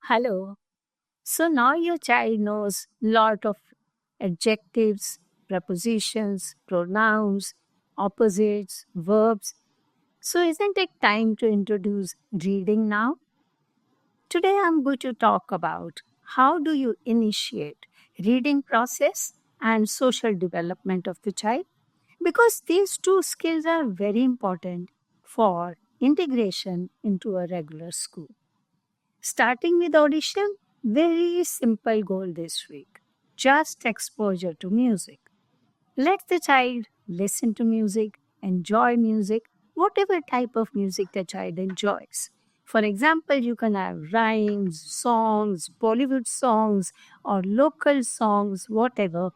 Hello. So now your child knows lot of adjectives, prepositions, pronouns, opposites, verbs. So isn't it time to introduce reading now? Today I'm going to talk about how do you initiate reading process and social development of the child, because these two skills are very important for integration into a regular school. Starting with audition, very simple goal this week. Just exposure to music. Let the child listen to music, enjoy music, whatever type of music the child enjoys. For example, you can have rhymes, songs, Bollywood songs, or local songs, whatever.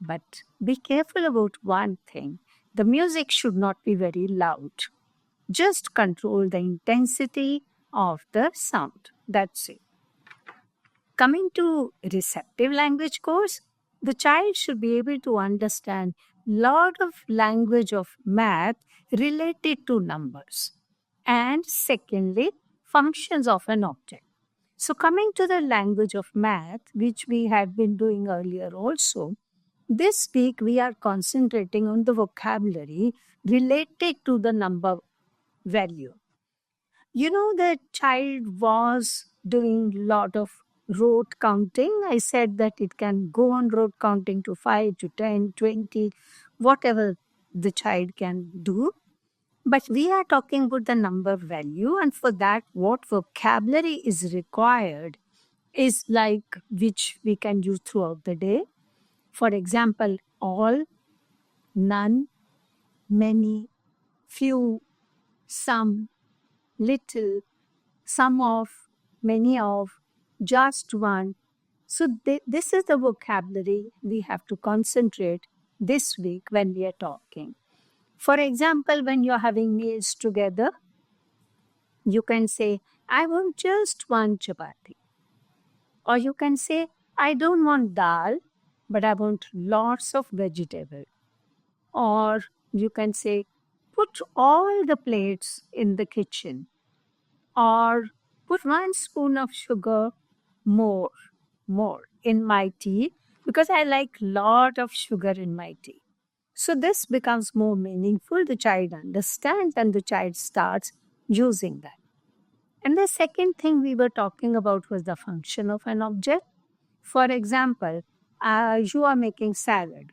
But be careful about one thing, the music should not be very loud. Just control the intensity of the sound. That's it. Coming to receptive language course, the child should be able to understand lot of language of math related to numbers. And secondly, functions of an object. So coming to the language of math, which we had been doing earlier also, this week we are concentrating on the vocabulary related to the number value. You know, the child was doing lot of rote counting. I said that it can go on rote counting to 5 to 10, 20, whatever the child can do. But we are talking about the number value, and for that, what vocabulary is required is like which we can use throughout the day. For example, all, none, many, few, some, little, some of, many of, just one. So, this is the vocabulary we have to concentrate this week when we are talking. For example, when you're having meals together, you can say, I want just one chapati. Or you can say, I don't want dal, but I want lots of vegetable. Or you can say, put all the plates in the kitchen. Or put 1 spoon of sugar more, more in my tea, because I like lot of sugar in my tea. So this becomes more meaningful. The child understands and the child starts using that. And the second thing we were talking about was the function of an object. For example, you are making salad.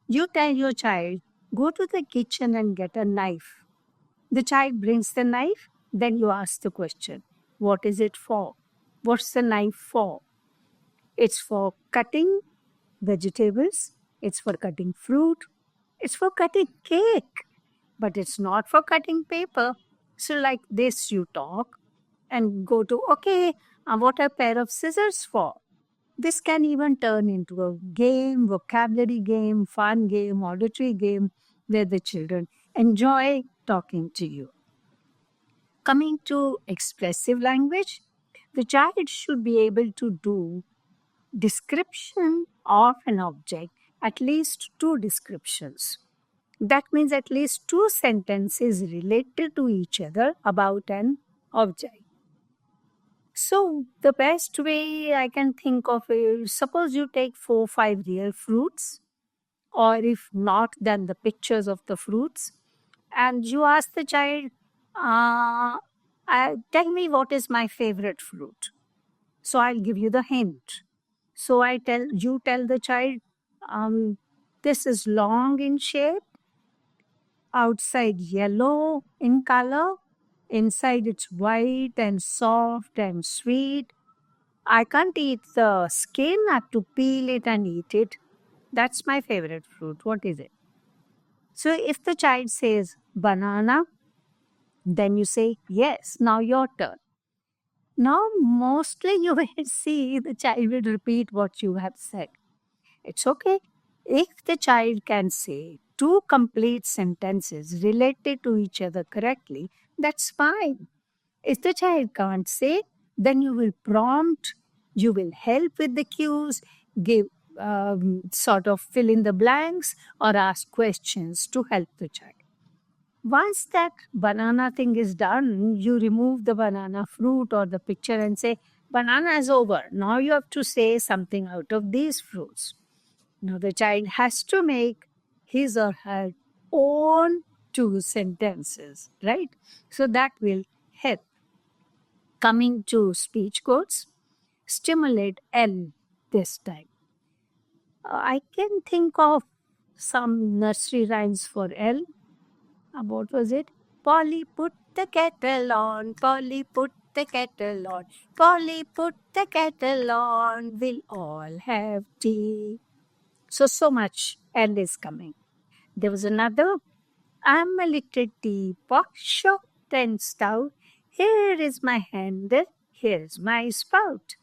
You tell your child, go to the kitchen and get a knife. The child brings the knife, then you ask the question, what is it for? What's the knife for? It's for cutting vegetables, it's for cutting fruit, it's for cutting cake, but it's not for cutting paper. So, like this, you talk and go to, okay, what are a pair of scissors for? This can even turn into a game, vocabulary game, fun game, auditory game, where the children enjoy talking to you. Coming to expressive language, the child should be able to do description of an object, at least two descriptions. That means at least two sentences related to each other about an object. So, the best way I can think of is, suppose you take 4, 5 real fruits, or if not, then the pictures of the fruits, and you ask the child, tell me what is my favorite fruit. So I'll give you the hint. So you tell the child, this is long in shape, outside yellow in color, inside it's white and soft and sweet. I can't eat the skin, I have to peel it and eat it. That's my favorite fruit. What is it? So if the child says banana, then you say, yes, now your turn. Now, mostly you will see the child will repeat what you have said. It's okay. If the child can say two complete sentences related to each other correctly, that's fine. If the child can't say, then you will prompt, you will help with the cues, give sort of fill in the blanks or ask questions to help the child. Once that banana thing is done, you remove the banana fruit or the picture and say, Banana is over. Now you have to say something out of these fruits. Now the child has to make his or her own two sentences, right? So that will help. Coming to speech codes, stimulate L this time. I can think of some nursery rhymes for L. What was it? Polly put the kettle on, Polly put the kettle on, Polly put the kettle on, we'll all have tea. So much L is coming. There was another, I'm a little teapot, short and stout. Here is my handle, here's my spout.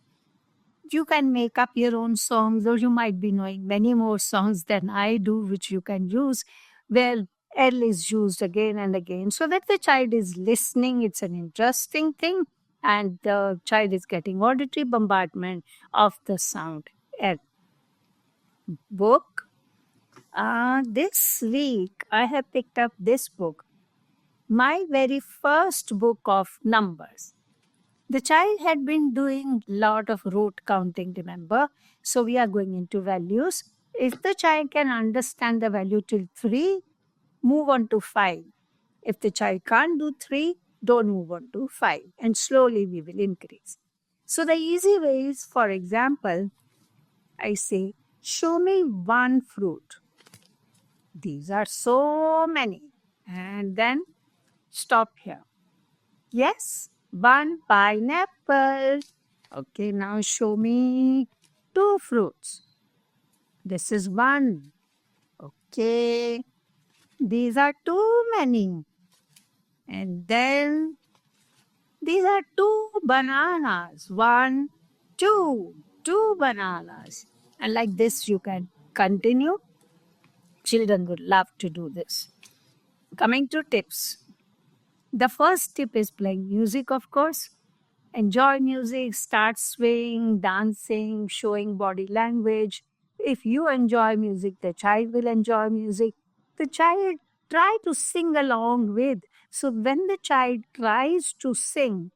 You can make up your own songs, or you might be knowing many more songs than I do, which you can use, where L is used again and again so that the child is listening. It's an interesting thing, and the child is getting auditory bombardment of the sound L. Book. This week, I have picked up this book, my very first book of numbers. The child had been doing lot of rote counting, remember? So we are going into values. If the child can understand the value till 3, move on to 5. If the child can't do 3, don't move on to 5. And slowly we will increase. So the easy way is, for example, I say, show me one fruit. These are so many. And then stop here. Yes, one pineapple. Okay, now show me 2 fruits. This is 1. Okay, these are too many. And then these are 2 bananas. 1, 2, 2 bananas. And like this you can continue. Children would love to do this. Coming to tips. The first tip is playing music, of course. Enjoy music, start swaying, dancing, showing body language. If you enjoy music, the child will enjoy music. The child try to sing along with. So when the child tries to sing,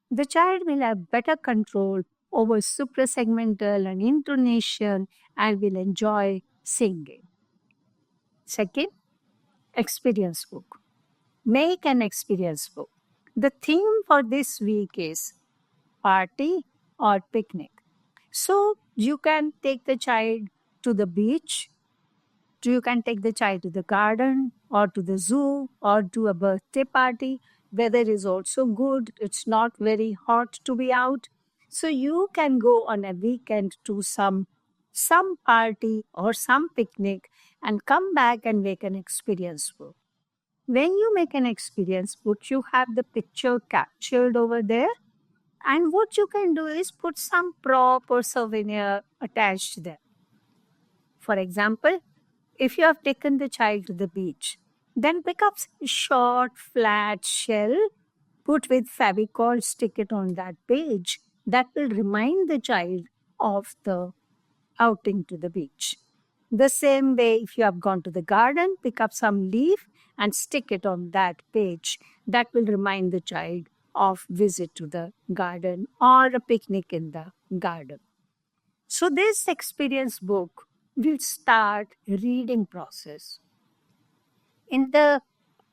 the child will have better control over suprasegmental and intonation and will enjoy singing. Second, experience book. Make an experience book. The theme for this week is party or picnic. So you can take the child to the beach, you can take the child to the garden or to the zoo or to a birthday party. Weather is also good. It's not very hot to be out. So you can go on a weekend to some party or some picnic and come back and make an experience book. When you make an experience book, you have the picture captured over there. And what you can do is put some prop or souvenir attached there. For example, if you have taken the child to the beach, then pick up a short, flat shell, put with Fevicol, stick it on that page. That will remind the child of the outing to the beach. The same way, if you have gone to the garden, pick up some leaf and stick it on that page. That will remind the child of visit to the garden or a picnic in the garden. So this experience book will start reading process. In the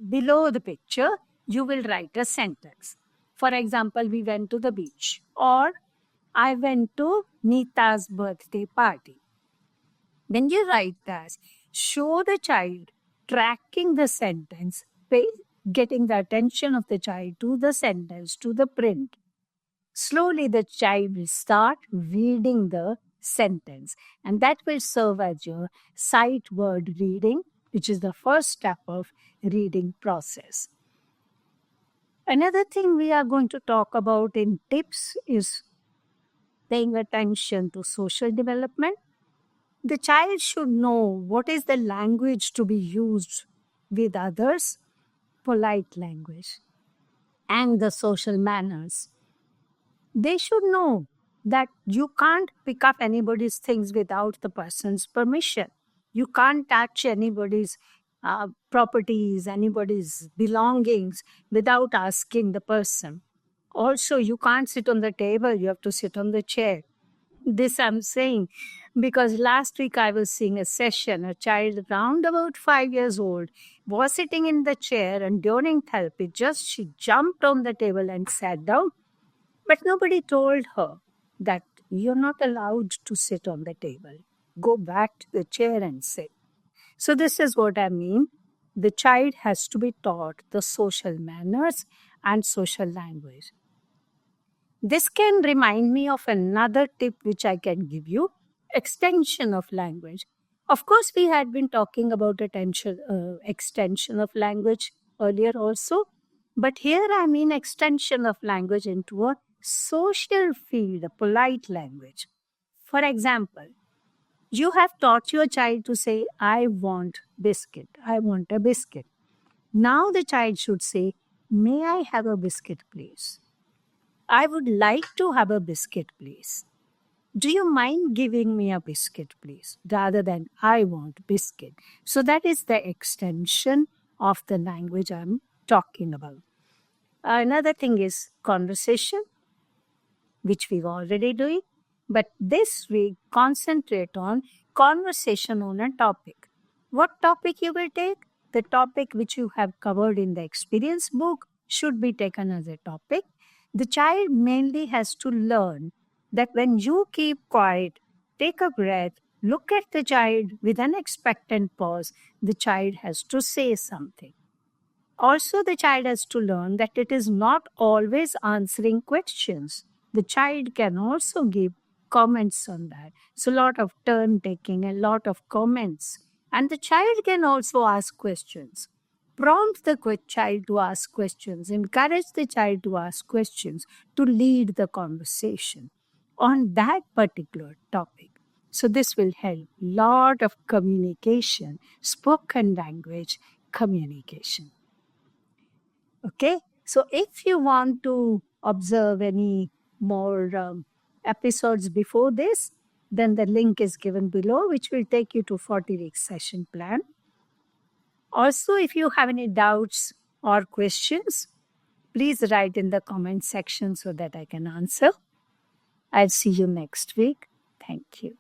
below the picture, you will write a sentence. For example, we went to the beach, or I went to Nita's birthday party. When you write that, show the child tracking the sentence, getting the attention of the child to the sentence, to the print. Slowly the child will start reading the sentence, and that will serve as your sight word reading, which is the first step of reading process. Another thing we are going to talk about in tips is paying attention to social development. The child should know what is the language to be used with others, polite language, and the social manners. They should know that you can't pick up anybody's things without the person's permission. You can't touch anybody's properties, anybody's belongings without asking the person. Also, you can't sit on the table, you have to sit on the chair. This I'm saying because last week I was seeing a session. A child around about 5 years old was sitting in the chair, and during therapy, just she jumped on the table and sat down. But nobody told her that you're not allowed to sit on the table. Go back to the chair and sit. So, this is what I mean. The child has to be taught the social manners and social language. This can remind me of another tip which I can give you, extension of language. Of course, we had been talking about extension of language earlier also, but here I mean extension of language into a social field, a polite language. For example, you have taught your child to say, I want biscuit, I want a biscuit. Now the child should say, may I have a biscuit, please? I would like to have a biscuit, please. Do you mind giving me a biscuit, please? Rather than I want biscuit. So that is the extension of the language I'm talking about. Another thing is conversation, which we're already doing. But this week, concentrate on conversation on a topic. What topic you will take? The topic which you have covered in the experience book should be taken as a topic. The child mainly has to learn that when you keep quiet, take a breath, look at the child with an expectant pause, the child has to say something. Also, the child has to learn that it is not always answering questions. The child can also give comments on that. So, a lot of turn taking, a lot of comments. And the child can also ask questions. Prompt the child to ask questions, encourage the child to ask questions to lead the conversation on that particular topic. So, this will help lot of communication, spoken language communication. Okay, so if you want to observe any more episodes before this, then the link is given below, which will take you to 40-week session plan. Also, if you have any doubts or questions, please write in the comment section so that I can answer. I'll see you next week. Thank you.